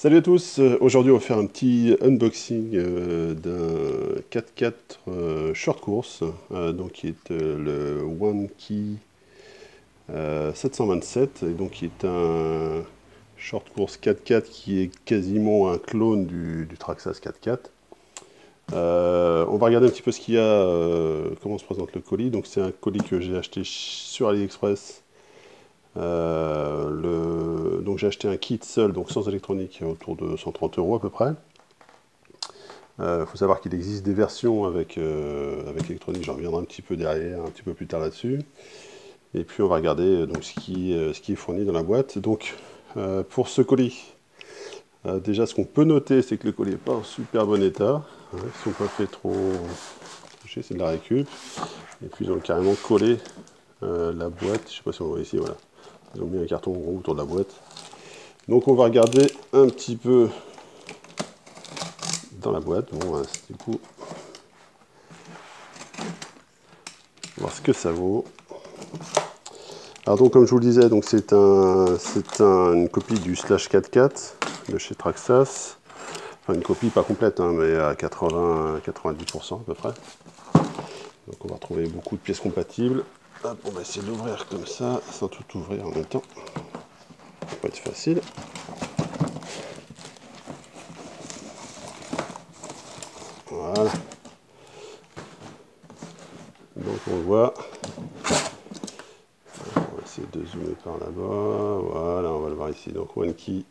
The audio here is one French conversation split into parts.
Salut à tous, aujourd'hui on va faire un petit unboxing d'un 4x4 short course, donc qui est le One Key 727, et donc qui est un short course 4x4 qui est quasiment un clone du Traxxas 4x4. On va regarder un petit peu ce qu'il y a, comment se présente le colis. Donc c'est un colis que j'ai acheté sur AliExpress. Donc j'ai acheté un kit seul, donc sans électronique, autour de 130 € à peu près. Faut savoir qu'il existe des versions avec électronique, j'en reviendrai un petit peu derrière, un petit peu plus tard là-dessus. Et puis on va regarder donc ce qui est fourni dans la boîte. Donc pour ce colis, déjà ce qu'on peut noter, c'est que le colis n'est pas en super bon état. Ils ne sont pas fait trop toucher, c'est de la récup. Et puis ils ont carrément collé la boîte, je sais pas si on voit ici, voilà. Ils ont mis un carton rond autour de la boîte. Donc on va regarder un petit peu dans la boîte. Bon, du coup, voir ce que ça vaut. Alors donc comme je vous le disais, donc c'est une copie du Slash 4x4 de chez Traxxas. Enfin une copie pas complète, hein, mais à 90% à peu près. Donc on va retrouver beaucoup de pièces compatibles. Hop, on va essayer de l'ouvrir comme ça, sans tout ouvrir en même temps. Ça va pas être facile. Voilà. Donc on le voit. On va essayer de zoomer par là-bas. Voilà, on va le voir ici. Donc One Key.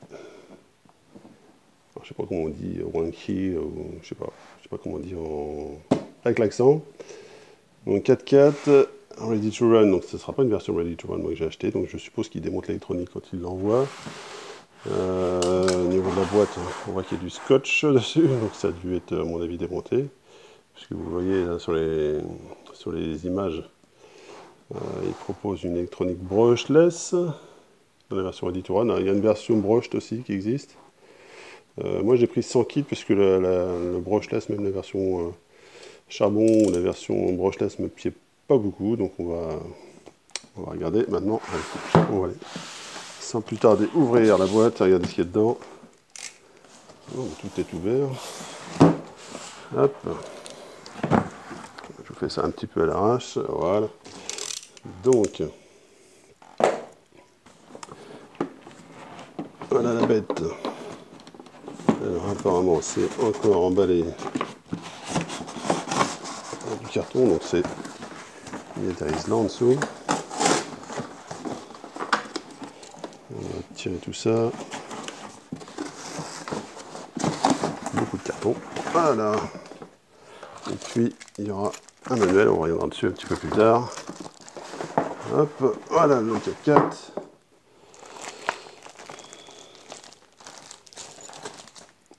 Alors, je sais pas comment on dit One Key, ou je sais pas comment on dit avec l'accent. Donc 4x4, Ready to Run. Donc ce ne sera pas une version Ready to Run moi que j'ai acheté. Donc je suppose qu'il démonte l'électronique quand il l'envoie. Au niveau de la boîte, on voit qu'il y a du scotch dessus. Donc ça a dû être à mon avis démonté. Puisque vous voyez là, sur les images, il propose une électronique brushless dans la version Ready to Run. Il y a une version brushed aussi qui existe. Moi j'ai pris sans kit puisque le brushless, même la version charbon ou la version brushless me pied pas beaucoup. Donc on va regarder maintenant. On va aller sans plus tarder ouvrir la boîte, regarder ce qu'il y a dedans. Oh, tout est ouvert. Hop. Je vous fais ça un petit peu à l'arrache. Voilà. Donc, voilà la bête. Alors apparemment c'est encore emballé dans du carton, donc il y a des là en dessous. On va tirer tout ça. Beaucoup de carton. Voilà. Et puis il y aura un manuel, on reviendra dessus un petit peu plus tard. Hop, voilà le 4x4.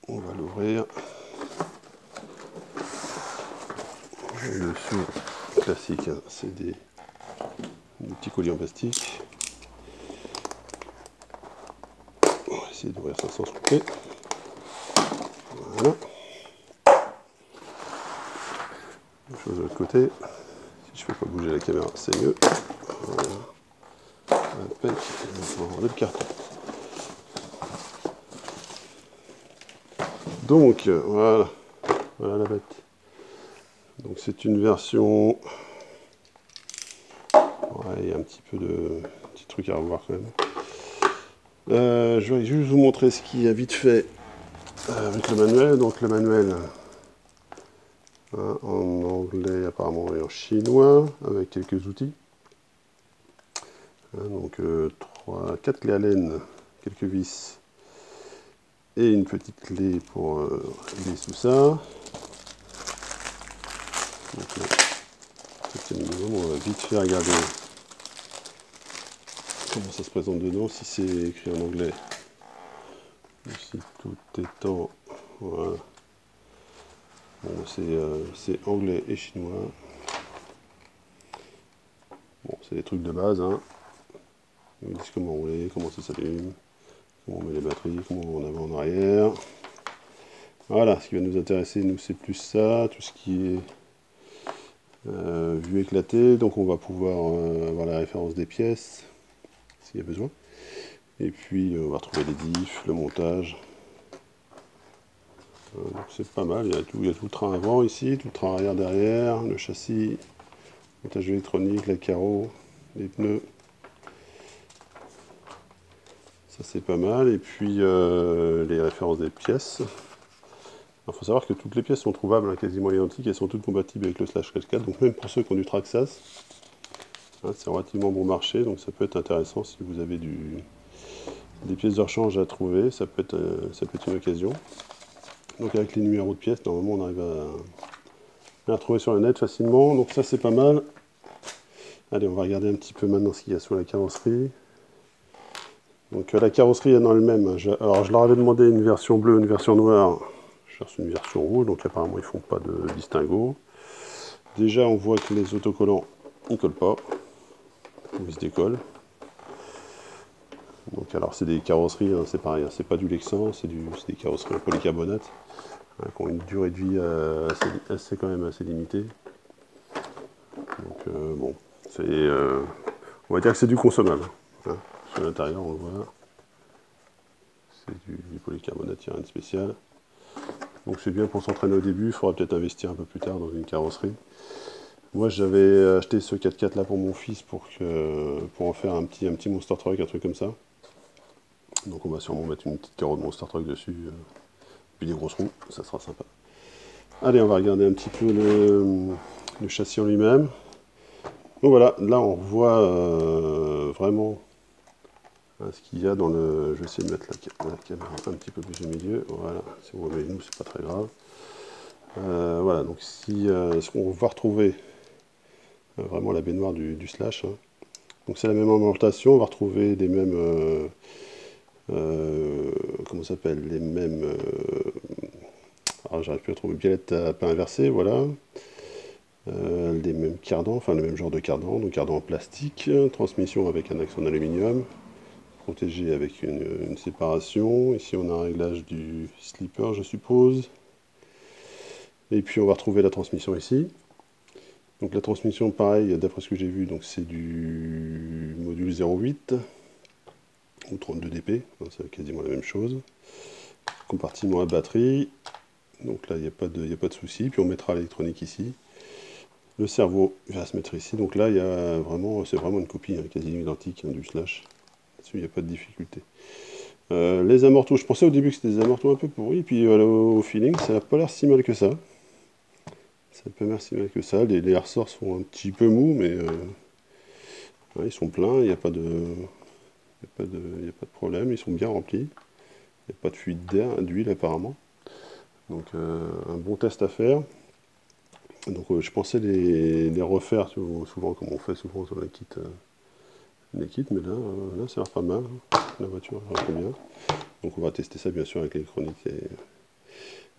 On va l'ouvrir. Le dessous classique, hein, c'est des petits colis en plastique. On va essayer d'ouvrir ça sans se couper. Voilà. Même chose de l'autre côté. Si je ne fais pas bouger la caméra, c'est mieux. Voilà. Impec. On va enlever le carton. Donc, voilà. Voilà la bête. Donc c'est une version. Ouais, il y a un petit peu de petits trucs à revoir quand même. Je vais juste vous montrer ce qu'il y a vite fait avec le manuel. Donc le manuel hein, en anglais apparemment et en chinois avec quelques outils. Hein, donc 4 clés Allen, quelques vis et une petite clé pour régler tout ça. Donc là, c'est le minimum, on va vite fait regarder comment ça se présente dedans, si c'est écrit en anglais, si tout est en... Voilà. Bon, c'est anglais et chinois. Bon, c'est des trucs de base, hein. Ils disent comment rouler, comment ça s'allume, comment on met les batteries, comment on va en avant, en arrière. Voilà, ce qui va nous intéresser, nous, c'est plus ça, tout ce qui est vue éclatée. Donc on va pouvoir avoir la référence des pièces, s'il y a besoin. Et puis on va retrouver les diffs, le montage. Donc c'est pas mal, il y a tout le train avant ici, tout le train arrière derrière, le châssis, montage électronique, la carreau, les pneus. Ça c'est pas mal, et puis les références des pièces. Il faut savoir que toutes les pièces sont trouvables, hein, quasiment identiques, elles sont toutes compatibles avec le Slash 4x4, donc même pour ceux qui ont du Traxxas, hein, c'est relativement bon marché, donc ça peut être intéressant si vous avez des pièces de rechange à trouver, ça peut être une occasion. Donc avec les numéros de pièces, normalement on arrive à les retrouver sur le net facilement, donc ça c'est pas mal. Allez, on va regarder un petit peu maintenant ce qu'il y a sur la carrosserie. Donc la carrosserie en elle-même, alors je leur avais demandé une version bleue, une version noire, je cherche une version rouge, donc apparemment ils font pas de distinguo. Déjà on voit que les autocollants ils collent pas, ou ils se décollent. Donc alors c'est des carrosseries, hein, c'est pareil, hein, c'est pas du Lexan, c'est des carrosseries en polycarbonate, hein, qui ont une durée de vie quand même assez limitée. Donc bon, on va dire que c'est du consommable. Hein. Sur l'intérieur on le voit, c'est du polycarbonate, il n'y a rien de spécial. Donc c'est bien pour s'entraîner au début, il faudra peut-être investir un peu plus tard dans une carrosserie. Moi j'avais acheté ce 4x4 là pour mon fils pour en faire un petit Monster Truck, un truc comme ça. Donc on va sûrement mettre une petite carreau de Monster Truck dessus, puis des grosses roues, ça sera sympa. Allez, on va regarder un petit peu le châssis en lui-même. Donc voilà, là on voit vraiment ce qu'il y a dans le... Je vais essayer de mettre la caméra un petit peu plus au milieu. Voilà, si vous voyez nous, c'est pas très grave. Voilà, donc si on va retrouver vraiment la baignoire du Slash. Hein. Donc c'est la même orientation, on va retrouver les mêmes... comment ça s'appelle? Les mêmes... alors j'arrive plus à trouver, biellette à pain inversé, voilà. Les mêmes cardans, enfin le même genre de cardan, donc cardan en plastique, transmission avec un axe en aluminium, protégé avec une séparation. Ici on a un réglage du slipper, je suppose. Et puis on va retrouver la transmission ici. Donc la transmission, pareil, d'après ce que j'ai vu, donc c'est du module 0.8 ou 32 dp, c'est quasiment la même chose. Compartiment à batterie, donc là il n'y a pas de souci. Puis on mettra l'électronique ici. Le cerveau va se mettre ici. Donc là c'est vraiment une copie quasiment identique du Slash. Là-dessus il n'y a pas de difficulté. Les amortos, je pensais au début que c'était des amortos un peu pourris, puis au feeling ça n'a pas l'air si mal que ça. Ça n'a pas l'air si mal que ça. Les ressorts sont un petit peu mous, mais ouais, ils sont pleins, il n'y a pas de problème, ils sont bien remplis. Il n'y a pas de fuite d'air, d'huile apparemment. Donc un bon test à faire. Donc je pensais les refaire souvent comme on fait souvent sur les kits, mais là ça a l'air pas mal. La voiture a l'air très bien. Donc on va tester ça bien sûr avec l'électronique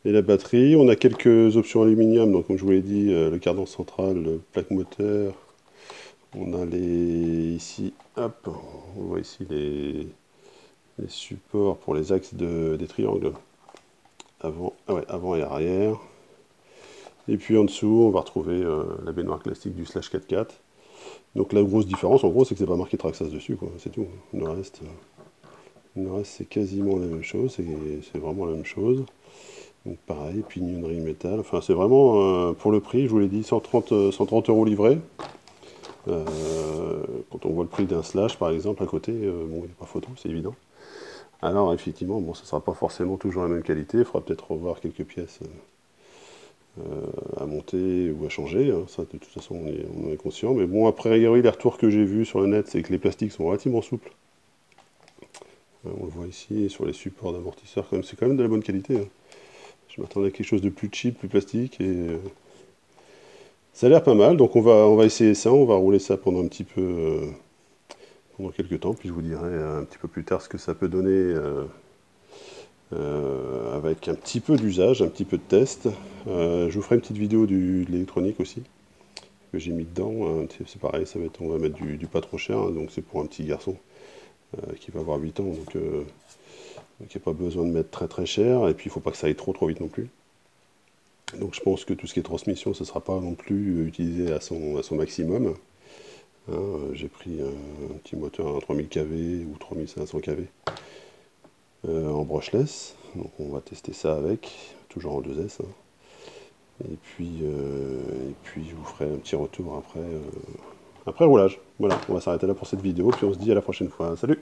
et la batterie. On a quelques options aluminium, donc comme je vous l'ai dit, le cardan central, le plaque moteur. On a ici, hop, on voit ici les supports pour les axes des triangles avant et arrière. Et puis en dessous, on va retrouver la baignoire classique du Slash 4x4. Donc la grosse différence, en gros, c'est que c'est pas marqué Traxxas dessus, quoi. C'est tout. Le reste c'est quasiment la même chose. C'est vraiment la même chose. Donc pareil, pignonnerie métal. Enfin, c'est vraiment pour le prix. Je vous l'ai dit, 130 € livré. Quand on voit le prix d'un Slash, par exemple, à côté, bon, il n'y a pas photo, c'est évident. Alors effectivement, bon, ça ne sera pas forcément toujours la même qualité. Il faudra peut-être revoir quelques pièces à monter ou à changer, hein. Ça de toute façon on en est conscient, mais bon, après regarder les retours que j'ai vus sur le net, c'est que les plastiques sont relativement souples, on le voit ici, et sur les supports d'amortisseurs, c'est quand même de la bonne qualité, hein. Je m'attendais à quelque chose de plus cheap, plus plastique, et ça a l'air pas mal. Donc on va essayer ça, on va rouler ça pendant un petit peu, pendant quelques temps, puis je vous dirai un petit peu plus tard ce que ça peut donner avec un petit peu d'usage, un petit peu de test. Je vous ferai une petite vidéo de l'électronique aussi, que j'ai mis dedans. C'est pareil, on va mettre du pas trop cher, hein, donc c'est pour un petit garçon qui va avoir 8 ans, donc il n'y a pas besoin de mettre très très cher, et puis il ne faut pas que ça aille trop vite non plus. Donc je pense que tout ce qui est transmission, ce ne sera pas non plus utilisé à son maximum. Hein, j'ai pris un petit moteur à 3000 kV ou 3500 kV. En brushless, donc on va tester ça avec. toujours en 2S. Hein. Et puis je vous ferai un petit retour après roulage. Voilà, on va s'arrêter là pour cette vidéo, puis on se dit à la prochaine fois. Salut!